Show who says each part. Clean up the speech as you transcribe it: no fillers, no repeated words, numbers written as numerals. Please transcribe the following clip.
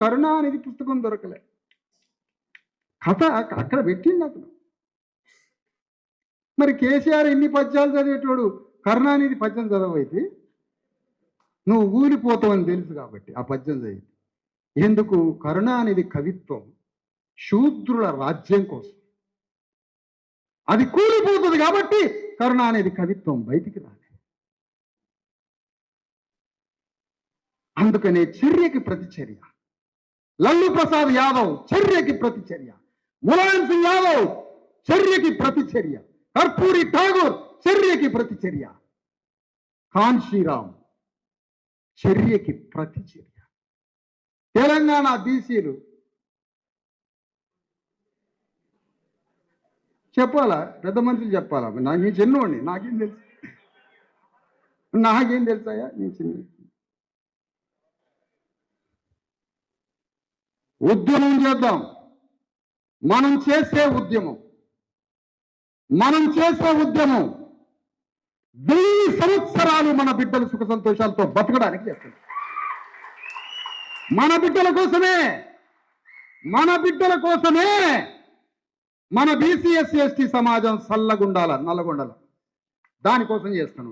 Speaker 1: కరుణానిధి పుస్తకం దొరకలే. కథ అక్కడ పెట్టింది అతను. మరి కేసీఆర్ ఎన్ని పద్యాలు చదివేటోడు కరుణానిధి పద్యం చదవైతే నువ్వు ఊలిపోతావని తెలుసు కాబట్టి ఆ పద్యం చదివి. ఎందుకు? కరుణానిధి కవిత్వం శూద్రుల రాజ్యం కోసం, అది కూలిపోతుంది కాబట్టి కరుణానిధి కవిత్వం బయటికి రాలేదు. అందుకనే చర్యకి ప్రతిచర్య. లల్లు ప్రసాద్ యాదవ్ చర్యకి ప్రతిచర్య, ములాయం సింగ్ యాదవ్ చర్యకి ప్రతిచర్య, కర్పూరి ఠాగూర్ చర్యకి ప్రతిచర్య, కాన్షీరామ్ చర్యకి ప్రతిచర్య. తెలంగాణ బీసీలు చెప్పాలా? పెద్ద మనుషులు చెప్పాలా? నాకేం చిన్నోడిని, నాకేం తెలుసాయా? నేను చిన్న ఉద్యమం చేద్దాం. మనం చేసే ఉద్యమం 1000 సంవత్సరాలు మన బిడ్డలు సుఖ సంతోషాలతో బతకడానికి చేస్తుంది. మన బిడ్డల కోసమే మన బీసీ ఎస్సీ ఎస్టీ సమాజం నల్లగొండాల దానికోసం చేస్తాను.